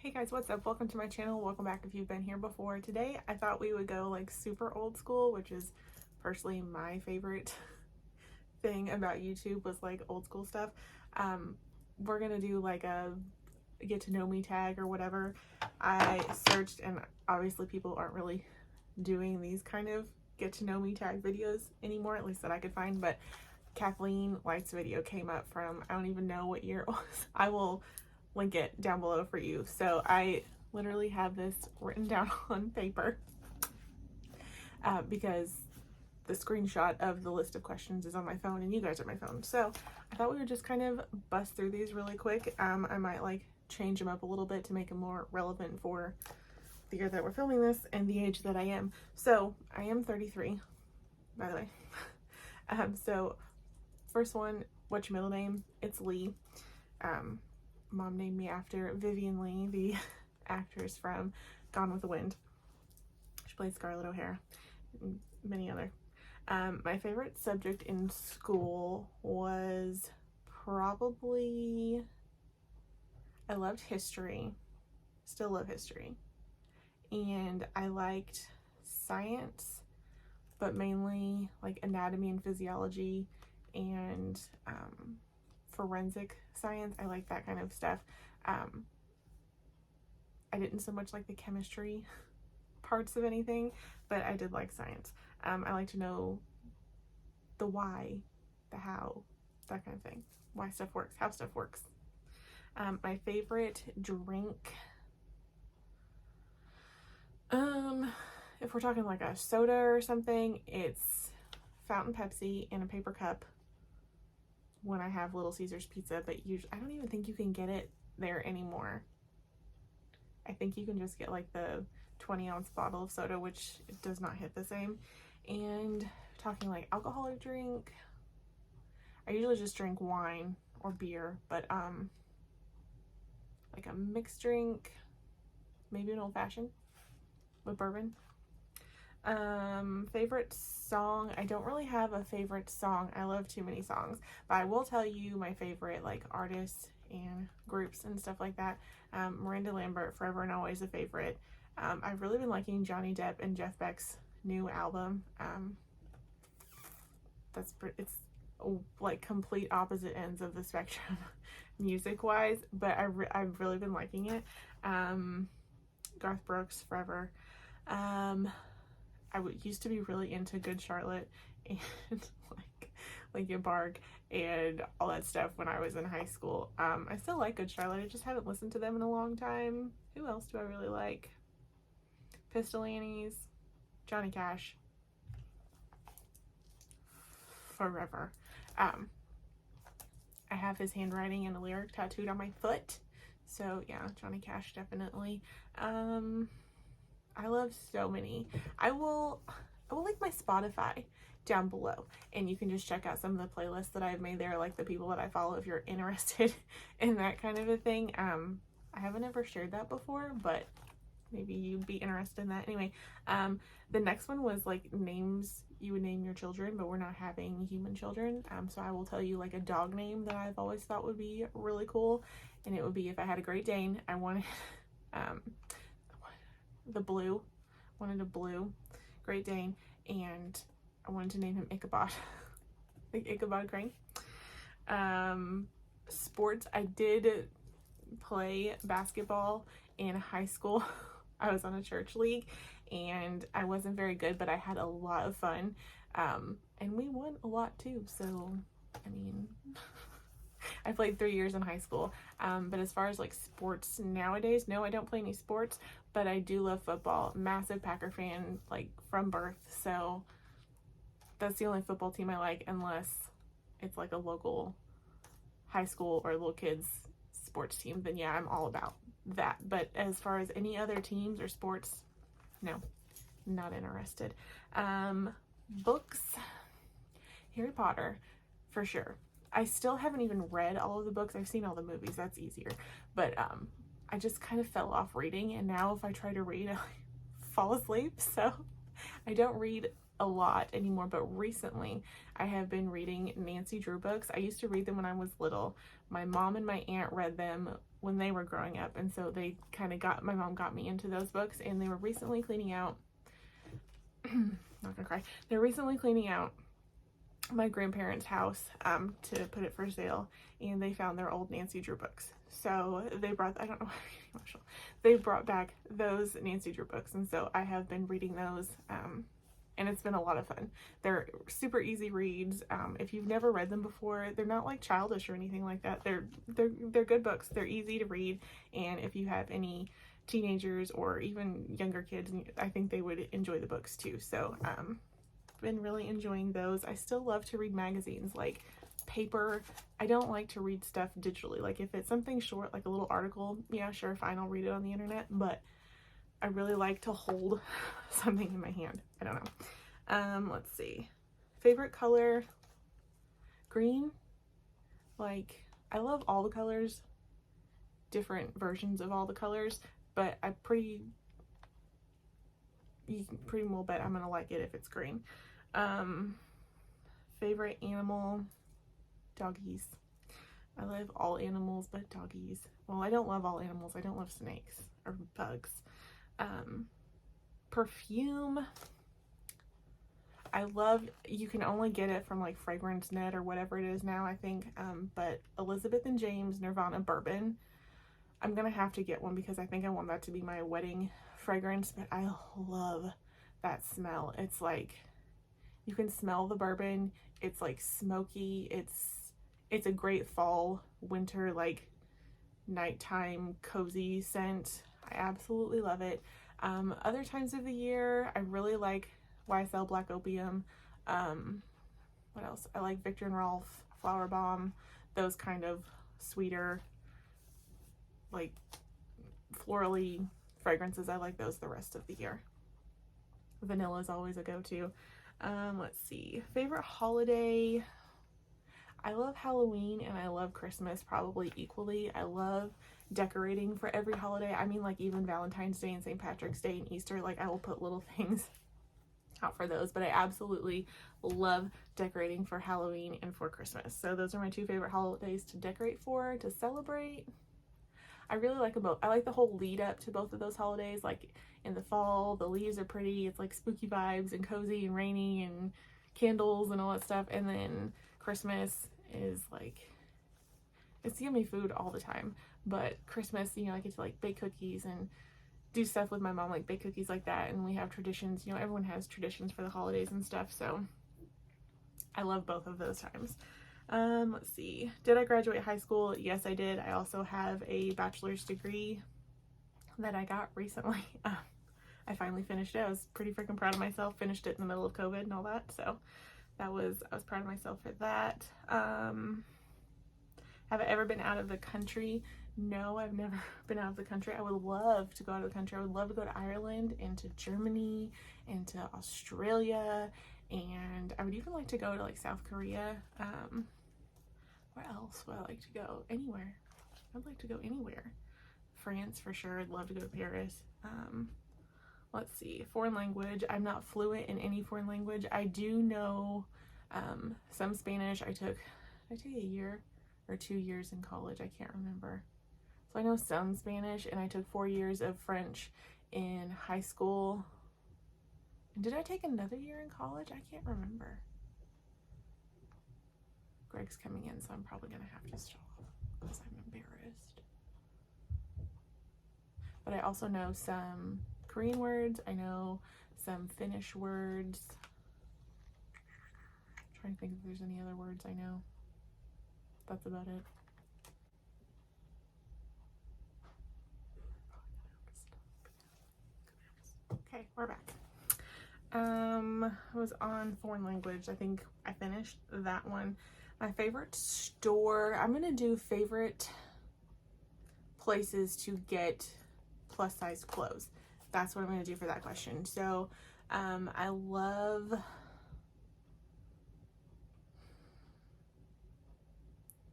Hey guys, what's up? Welcome to my channel. Welcome back if you've been here before. Today I thought we would go like super old school, which is personally my favorite thing about YouTube was like old school stuff. We're gonna do like a get to know me tag or whatever. I searched and obviously people aren't really doing these kind of get to know me tag videos anymore, at least that I could find, but Kathleen Light's video came up from, I don't even know what year it was. I will link it down below for you. So I literally have this written down on paper because the screenshot of the list of questions is on my phone and you guys are my phone. So I thought we would just kind of bust through these really quick. I might like change them up a little bit to make them more relevant for the year that we're filming this and the age that I am. So I am 33, by the way. So first one, what's your middle name? It's Lee. Mom named me after Vivian Lee, the actress from Gone with the Wind. She played Scarlett O'Hara and many other. My favorite subject in school was probably, I loved history, still love history, and I liked science, but mainly like anatomy and physiology and forensic science. I like that kind of stuff. I didn't so much like the chemistry parts of anything, but I did like science. I like to know the why, the how, that kind of thing. Why stuff works, how stuff works. My favorite drink, if we're talking like a soda or something, it's Fountain Pepsi in a paper cup when I have Little Caesars pizza, but usually I don't even think you can get it there anymore. I think you can just get like the 20-ounce bottle of soda, which does not hit the same. And talking like alcoholic drink, I usually just drink wine or beer, but like a mixed drink, maybe an old-fashioned with bourbon. Favorite song, I don't really have a favorite song. I love too many songs, but I will tell you my favorite like artists and groups and stuff like that. Miranda Lambert, Forever and Always a favorite. I've really been liking Johnny Depp and Jeff Beck's new album. It's like complete opposite ends of the spectrum music wise, but I've really been liking it. Garth Brooks, Forever. I used to be really into Good Charlotte and like Linkin Park and all that stuff when I was in high school. I still like Good Charlotte. I just haven't listened to them in a long time. Who else do I really like? Pistol Annies, Johnny Cash, Forever. I have his handwriting and a lyric tattooed on my foot. So yeah, Johnny Cash definitely. I love so many. I will link my Spotify down below and you can just check out some of the playlists that I've made there, like the people that I follow if you're interested in that kind of a thing. I haven't ever shared that before, but maybe you'd be interested in that. Anyway, the next one was like names you would name your children, but we're not having human children. So I will tell you like a dog name that I've always thought would be really cool, and it would be, if I had a Great Dane, I wanted wanted a blue Great Dane, and I wanted to name him Ichabod, like Ichabod Crane. Sports, I did play basketball in high school. I was on a church league and I wasn't very good, but I had a lot of fun, and we won a lot too. So I mean, I played 3 years in high school, but as far as like sports nowadays, no, I don't play any sports, but I do love football. Massive Packer fan, like from birth, so that's the only football team I like, unless it's like a local high school or little kids sports team, then yeah, I'm all about that. But as far as any other teams or sports, no, not interested. Books, Harry Potter for sure. I still haven't even read all of the books. I've seen all the movies, that's easier, but I just kind of fell off reading, and now if I try to read, I fall asleep, so I don't read a lot anymore. But recently I have been reading Nancy Drew books. I used to read them when I was little. My mom and my aunt read them when they were growing up, and so they kind of got, my mom got me into those books, and they were recently cleaning out, not gonna cry, they're recently cleaning out my grandparents' house to put it for sale, and they found their old Nancy Drew books. So they brought, I don't know why I'm getting emotional, they brought back those Nancy Drew books, and so I have been reading those, and it's been a lot of fun. They're super easy reads. If you've never read them before, they're not like childish or anything like that. They're good books. They're easy to read, and if you have any teenagers or even younger kids, I think they would enjoy the books too. So been really enjoying those. I still love to read magazines, like paper. I don't like to read stuff digitally. Like if it's something short, like a little article, yeah, sure, fine, I'll read it on the internet, but I really like to hold something in my hand. I don't know. Let's see. Favorite color? Green. Like, I love all the colors, different versions of all the colors, but you can pretty well bet I'm gonna like it if it's green. Favorite animal? Doggies. I love all animals but doggies. Well, I don't love all animals. I don't love snakes or bugs. Perfume. I love, you can only get it from like Fragrance Net or whatever it is now, I think, but Elizabeth and James Nirvana Bourbon. I'm gonna have to get one because I think I want that to be my wedding fragrance, but I love that smell. It's like, you can smell the bourbon. It's like smoky. It's a great fall, winter, like nighttime cozy scent. I absolutely love it. Other times of the year, I really like YSL Black Opium. What else? I like Viktor and Rolf, Flower Bomb, those kind of sweeter, like florally fragrances. I like those the rest of the year. Vanilla is always a go-to. Let's see. Favorite holiday? I love Halloween and I love Christmas probably equally. I love decorating for every holiday. I mean, like even Valentine's Day and St. Patrick's Day and Easter, like I will put little things out for those, but I absolutely love decorating for Halloween and for Christmas. So those are my two favorite holidays to decorate for, to celebrate. I really like them both. I like the whole lead up to both of those holidays. Like in the fall, the leaves are pretty. It's like spooky vibes and cozy and rainy and candles and all that stuff. And then Christmas is like, it's yummy food all the time. But Christmas, you know, I get to like bake cookies and do stuff with my mom, like bake cookies like that. And we have traditions, you know, everyone has traditions for the holidays and stuff. So I love both of those times. Let's see. Did I graduate high school? Yes, I did. I also have a bachelor's degree that I got recently. I finally finished it. I was pretty freaking proud of myself. Finished it in the middle of COVID and all that. So I was proud of myself for that. Have I ever been out of the country? No, I've never been out of the country. I would love to go out of the country. I would love to go to Ireland and to Germany and to Australia, and I would even like to go to like South Korea. Where else would I like to go? Anywhere. I'd like to go anywhere. France for sure. I'd love to go to Paris. Let's see. Foreign language. I'm not fluent in any foreign language. I do know some Spanish. Did I take a year or 2 years in college? I can't remember. So I know some Spanish, and I took 4 years of French in high school. And did I take another year in college? I can't remember. Greg's coming in, so I'm probably gonna have to stop because I'm embarrassed. But I also know some Korean words. I know some Finnish words. I'm trying to think if there's any other words I know. That's about it. Okay, we're back. I was on foreign language. I think I finished that one. My favorite store, I'm gonna do favorite places to get plus size clothes. That's what I'm gonna do for that question. So I love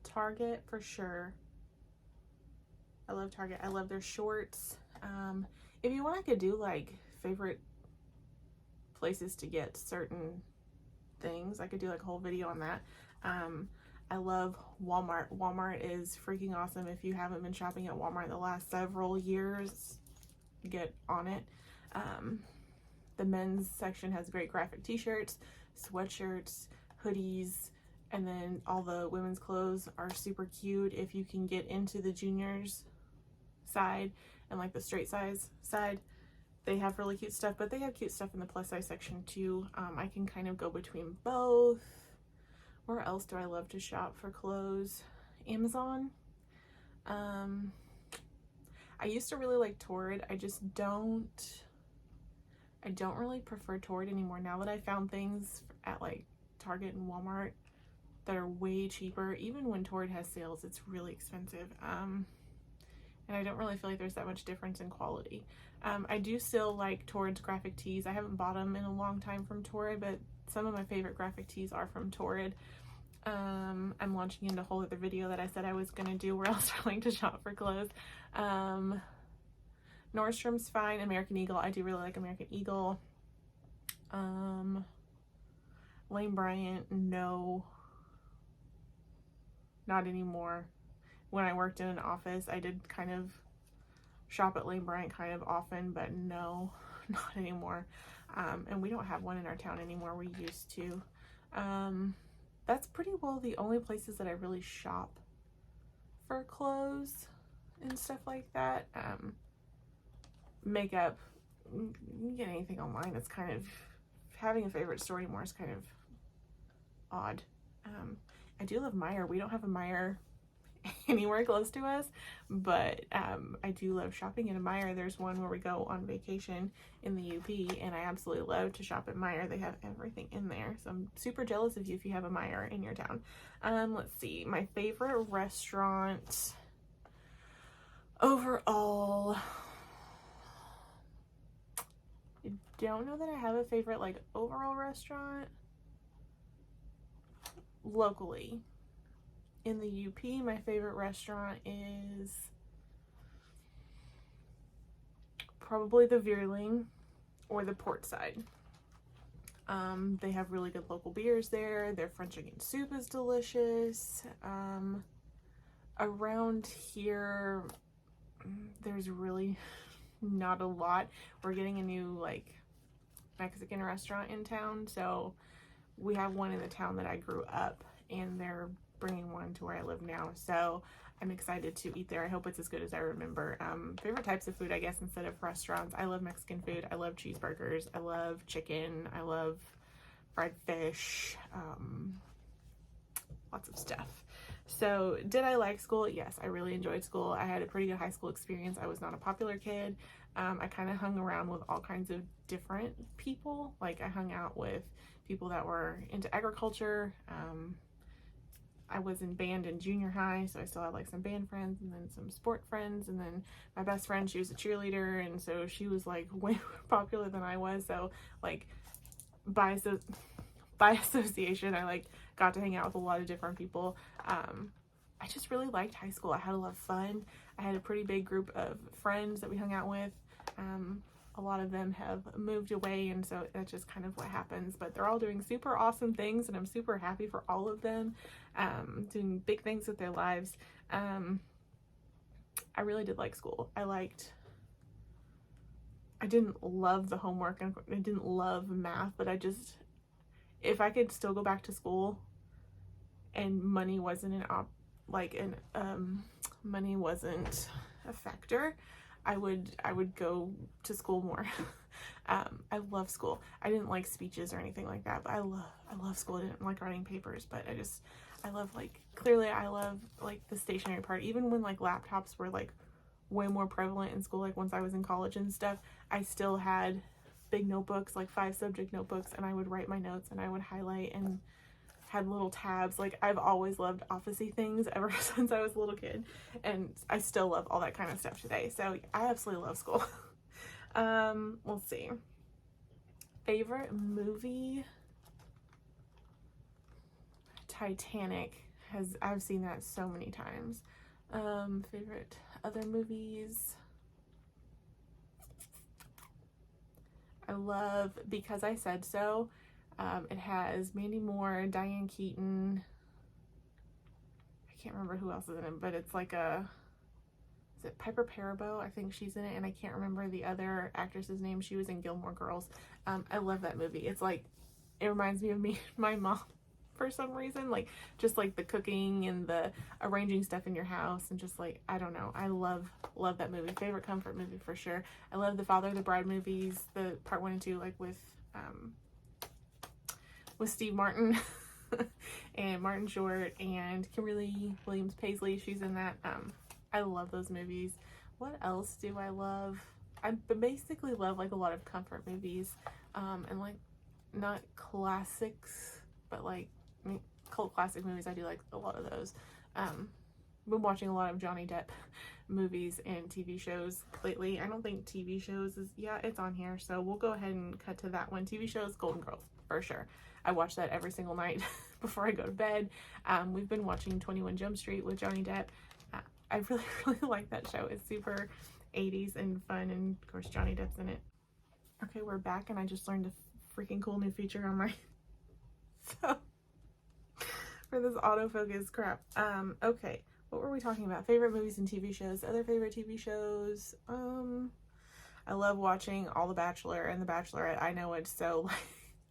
Target for sure. I love Target. I love their shorts. If you want, I could do like favorite places to get certain things. I could do like a whole video on that. I love Walmart. Walmart is freaking awesome. If you haven't been shopping at Walmart the last several years, get on it. The men's section has great graphic t-shirts, sweatshirts, hoodies, and then all the women's clothes are super cute. If you can get into the juniors side and like the straight size side, they have really cute stuff, but they have cute stuff in the plus size section too. I can kind of go between both. Where else do I love to shop for clothes? Amazon. I used to really like Torrid. I don't really prefer Torrid anymore now that I found things at like Target and Walmart that are way cheaper. Even when Torrid has sales, it's really expensive. And I don't really feel like there's that much difference in quality. I do still like Torrid's graphic tees. I haven't bought them in a long time from Torrid, but some of my favorite graphic tees are from Torrid. I'm launching into a whole other video that I said I was gonna do where else I like to shop for clothes. Nordstrom's fine. American Eagle, I do really like American Eagle. Lane Bryant, no, not anymore. When I worked in an office, I did kind of shop at Lane Bryant kind of often, but no, not anymore. And we don't have one in our town anymore. We used to. That's pretty well the only places that I really shop for clothes and stuff like that. Makeup, you can get anything online. It's kind of, having a favorite store anymore is kind of odd. I do love Meijer. We don't have a Meijer anywhere close to us, but I do love shopping at a Meijer. There's one where we go on vacation in the UP, and I absolutely love to shop at Meijer. They have everything in there, so I'm super jealous of you if you have a Meijer in your town. Let's see, my favorite restaurant overall, I don't know that I have a favorite like overall restaurant. Locally in the UP, my favorite restaurant is probably the Veerling or the Portside. They have really good local beers there. Their French onion soup is delicious. Around here, there's really not a lot. We're getting a new like Mexican restaurant in town, so we have one in the town that I grew up, and they're bringing one to where I live now, so I'm excited to eat there. I hope it's as good as I remember. Favorite types of food, I guess, instead of restaurants, I love Mexican food. I love cheeseburgers. I love chicken. I love fried fish. Lots of stuff. So did I like school? Yes, I really enjoyed school. I had a pretty good high school experience. I was not a popular kid. I kind of hung around with all kinds of different people. Like I hung out with people that were into agriculture. I was in band in junior high, so I still had like some band friends and then some sport friends, and then my best friend, she was a cheerleader, and so she was like way more popular than I was, so like by association I like got to hang out with a lot of different people. I just really liked high school. I had a lot of fun. I had a pretty big group of friends that we hung out with. A lot of them have moved away, and so that's just kind of what happens, but they're all doing super awesome things, and I'm super happy for all of them, doing big things with their lives. I really did like school. I didn't love the homework, and I didn't love math, but if I could still go back to school and money wasn't money wasn't a factor, I would go to school more. I love school. I didn't like speeches or anything like that, but I love school. I didn't like writing papers, but I love clearly I love like the stationery part. Even when like laptops were like way more prevalent in school, like once I was in college and stuff, I still had big notebooks, like 5 subject notebooks, and I would write my notes and I would highlight and had little tabs. Like I've always loved office-y things ever since I was a little kid, and I still love all that kind of stuff today. So I absolutely love school. Let's see. Favorite movie? Titanic. I've seen that so many times. Favorite other movies? I love Because I Said So. It has Mandy Moore, Diane Keaton, can't remember who else is in it, but it's like a, is it Piper Perabo? I think she's in it, and I can't remember the other actress's name. She was in Gilmore Girls. I love that movie. It's like, it reminds me of me and my mom for some reason, like just like the cooking and the arranging stuff in your house, and just like, I don't know, I love that movie. Favorite comfort movie for sure. I love the Father of the Bride movies, the part 1 and 2, like with Steve Martin and Martin Short and Kimberly Williams Paisley. She's in that. I love those movies. What else do I love? I basically love like a lot of comfort movies, and like not classics, but like cult classic movies. I do like a lot of those. Been watching a lot of Johnny Depp movies and TV shows lately. I don't think TV shows is, yeah, it's on here, so we'll go ahead and cut to that one. TV shows, Golden Girls, for sure. I watch that every single night before I go to bed. We've been watching 21 Jump Street with Johnny Depp. I really, really like that show. It's super 80s and fun, and of course Johnny Depp's in it. Okay, we're back, and I just learned a freaking cool new feature on my phone for this autofocus crap. Okay, what were we talking about? Favorite movies and TV shows. Other favorite TV shows. I love watching all The Bachelor and The Bachelorette. I know it's so like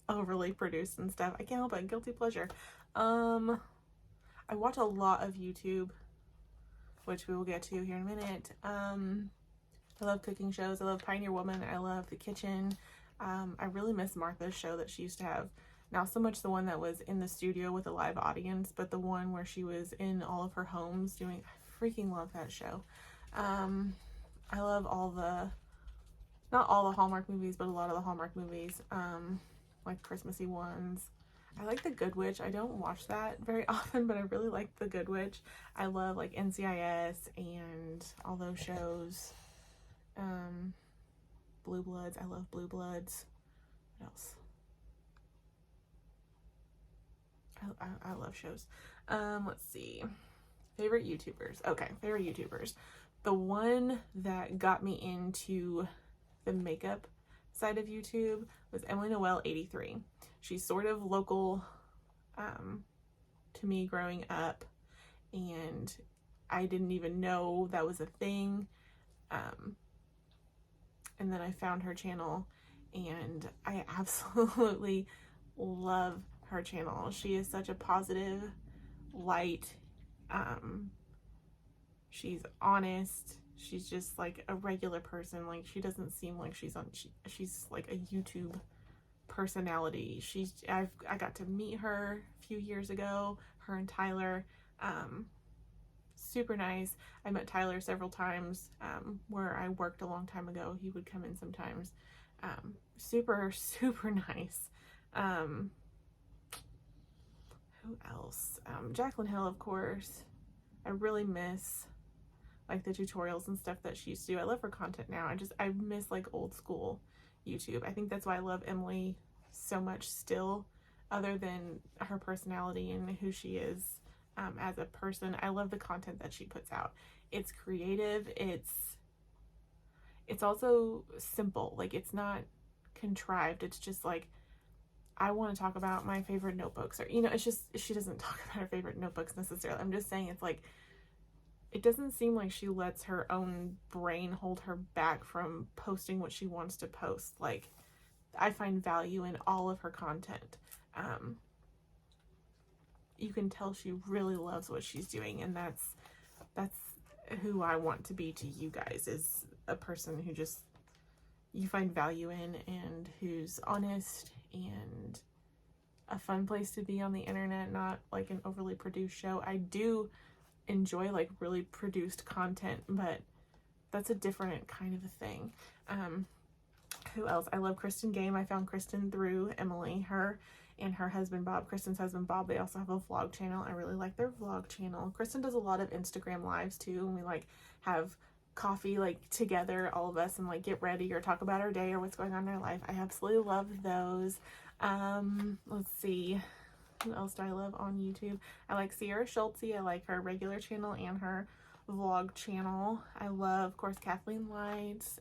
overly produced and stuff. I can't help it. Guilty pleasure. I watch a lot of YouTube, which we will get to here in a minute. I love cooking shows. I love Pioneer Woman. I love The Kitchen. I really miss Martha's show that she used to have. Not so much the one that was in the studio with a live audience, but the one where she was in all of her homes doing, I freaking love that show. I love not all the Hallmark movies, but a lot of the Hallmark movies, like Christmassy ones. I like The Good Witch. I don't watch that very often, but I really like The Good Witch. I love like NCIS and all those shows. Blue Bloods. I love Blue Bloods. What else? I love shows. Let's see. Favorite YouTubers. Okay, favorite YouTubers. The one that got me into the makeup side of YouTube was Emily Noel 83. She's sort of local to me growing up, and I didn't even know that was a thing. And then I found her channel, and I absolutely love her channel. She is such a positive light. She's honest. She's just like a regular person. Like, she doesn't seem like she's like a YouTube personality. I got to meet her a few years ago, her and Tyler. Super nice. I met Tyler several times where I worked a long time ago. He would come in sometimes. Super, super nice. Who else? Jaclyn Hill, of course. I really miss like the tutorials and stuff that she used to do. I love her content now. I miss like old school YouTube. I think that's why I love Emily so much still, other than her personality and who she is as a person. I love the content that she puts out. It's creative. It's also simple. Like, it's not contrived. It's just like, I want to talk about my favorite notebooks, or, you know, it's just, she doesn't talk about her favorite notebooks necessarily. I'm just saying, it's like, it doesn't seem like she lets her own brain hold her back from posting what she wants to post. Like, I find value in all of her content. You can tell she really loves what she's doing, and that's who I want to be to you guys, is a person who just you find value in, and who's honest and a fun place to be on the internet, not like an overly produced show. I do enjoy like really produced content, but that's a different kind of a thing. Who else? I love Kristen Game. I found Kristen through Emily. Her and her husband Bob, Kristen's husband Bob, they also have a vlog channel. I really like their vlog channel. Kristen does a lot of Instagram lives too, and we like have coffee like together, all of us, and like get ready or talk about our day or what's going on in our life. I absolutely love those. Let's see, who else do I love on YouTube? I like Sierra Schultze. I like her regular channel and her vlog channel. I love, of course, Kathleen Lights.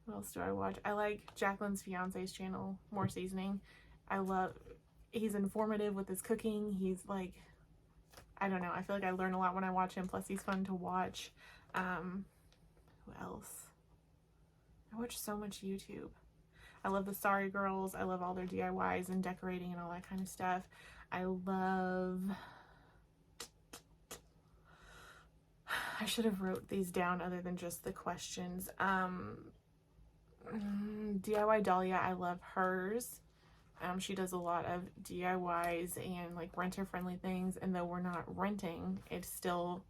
What else do I watch? I like Jacqueline's fiance's channel, More Seasoning. He's informative with his cooking. He's like I don't know. I feel like I learn a lot when I watch him. Plus, he's fun to watch. Who else? I watch so much YouTube. I love the Sorry Girls. I love all their DIYs and decorating and all that kind of stuff. I love... I should have wrote these down other than just the questions. DIY Dahlia, I love hers. She does a lot of DIYs and like renter-friendly things, and though we're not renting, it's still,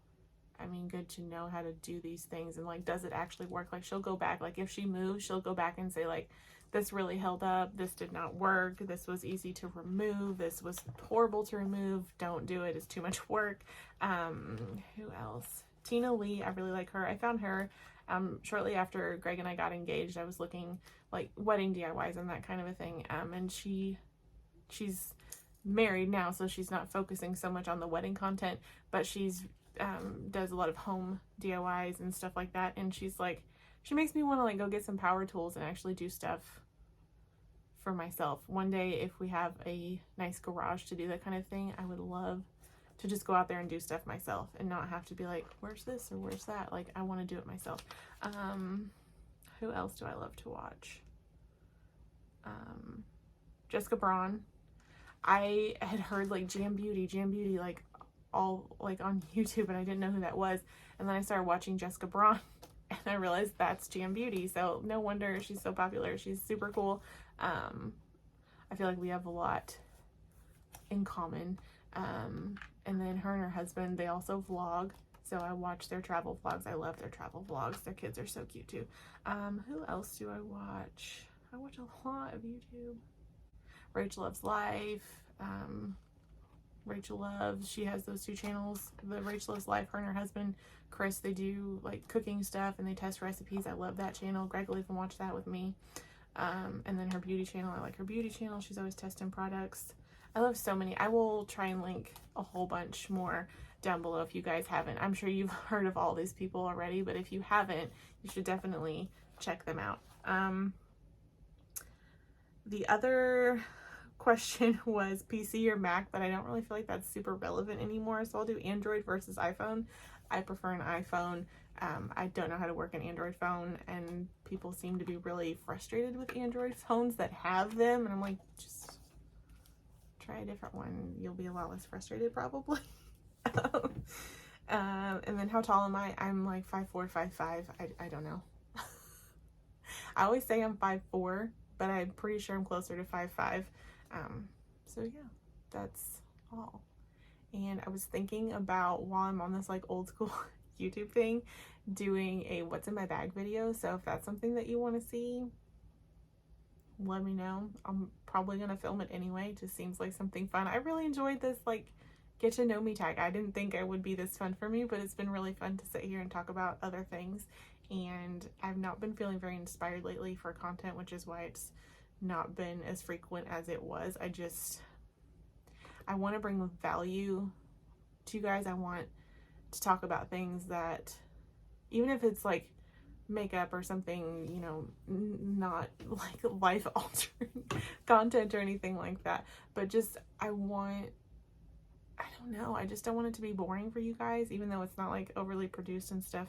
I mean, good to know how to do these things and like, does it actually work? Like, she'll go back, like if she moves, she'll go back and say like, this really held up, this did not work, this was easy to remove, this was horrible to remove, don't do it, it's too much work. Who else? Tina Lee, I really like her. I found her shortly after Greg and I got engaged. I was looking like wedding DIYs and that kind of a thing, and she's married now, so she's not focusing so much on the wedding content, but she's does a lot of home DIYs and stuff like that, and she's like, she makes me want to like go get some power tools and actually do stuff for myself. One day, if we have a nice garage to do that kind of thing, I would love to just go out there and do stuff myself and not have to be like, where's this or where's that? Like, I want to do it myself. Who else do I love to watch? Jessica Braun. I had heard like Jam Beauty like all like on YouTube, and I didn't know who that was. And then I started watching Jessica Braun and I realized that's Jam Beauty. So no wonder she's so popular. She's super cool. I feel like we have a lot in common. And then her and her husband, they also vlog. So I watch their travel vlogs. I love their travel vlogs. Their kids are so cute too. Who else do I watch? I watch a lot of YouTube. Rachel Loves Life. Rachel Loves, she has those two channels. The Rachel Loves Life, her and her husband, Chris, they do like cooking stuff and they test recipes. I love that channel. Greg will even watch that with me. And then her beauty channel, I like her beauty channel. She's always testing products. I love so many. I will try and link a whole bunch more down below if you guys haven't. I'm sure you've heard of all these people already, but if you haven't, you should definitely check them out. The other question was PC or Mac, but I don't really feel like that's super relevant anymore, so I'll do Android versus iPhone. I prefer an iPhone. I don't know how to work an Android phone, and people seem to be really frustrated with Android phones that have them, and I'm like, just try a different one. You'll be a lot less frustrated probably. And then how tall am I? I'm like 5'4", 5'5". I don't know. I always say I'm 5'4", but I'm pretty sure I'm closer to 5'5". So yeah, that's all. And I was thinking about, while I'm on this like old school YouTube thing, doing a what's in my bag video. So if that's something that you want to see, let me know. I'm probably gonna film it anyway. It just seems like something fun. I really enjoyed this like get to know me tag. I didn't think it would be this fun for me, but it's been really fun to sit here and talk about other things. And I've not been feeling very inspired lately for content, which is why it's not been as frequent as it was. I want to bring value to you guys. I want to talk about things that, even if it's like makeup or something, you know, not like life altering content or anything like that, but just I don't know, I just don't want it to be boring for you guys, even though it's not like overly produced and stuff.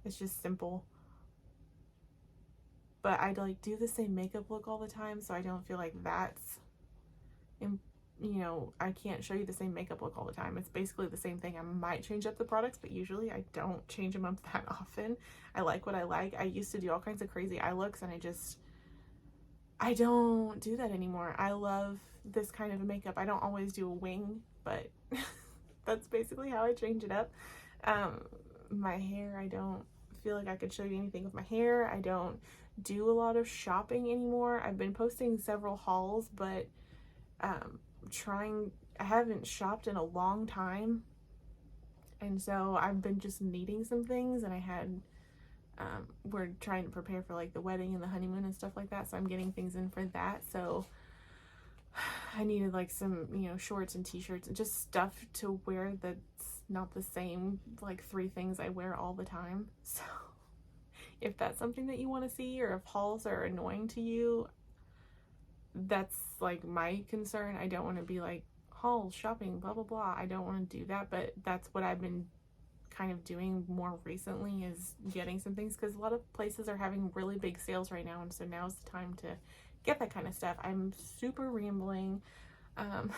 It's just simple. But I like do the same makeup look all the time, so I don't feel like that's, you know, I can't show you the same makeup look all the time. It's basically the same thing. I might change up the products, but usually I don't change them up that often. I like what I like. I used to do all kinds of crazy eye looks, and I don't do that anymore. I love this kind of makeup. I don't always do a wing, but that's basically how I change it up. My hair, I don't feel like I could show you anything with my hair. I don't do a lot of shopping anymore. I've been posting several hauls, but I haven't shopped in a long time, and so I've been just needing some things, and we're trying to prepare for like the wedding and the honeymoon and stuff like that, so I'm getting things in for that. So I needed like some, you know, shorts and t-shirts and just stuff to wear that's not the same like 3 things I wear all the time. So if that's something that you want to see, or if hauls are annoying to you, that's like my concern. I don't want to be like hauls, shopping, blah, blah, blah. I don't want to do that, but that's what I've been kind of doing more recently, is getting some things, because a lot of places are having really big sales right now, and so now's the time to get that kind of stuff. I'm super rambling. I'm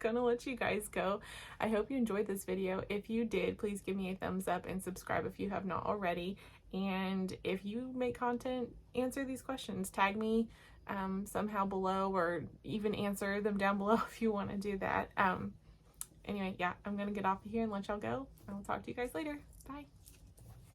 gonna let you guys go. I hope you enjoyed this video. If you did, please give me a thumbs up and subscribe if you have not already. And if you make content, answer these questions. Tag me somehow below, or even answer them down below if you want to do that. Anyway, yeah, I'm gonna get off of here and let y'all go. I will talk to you guys later. Bye.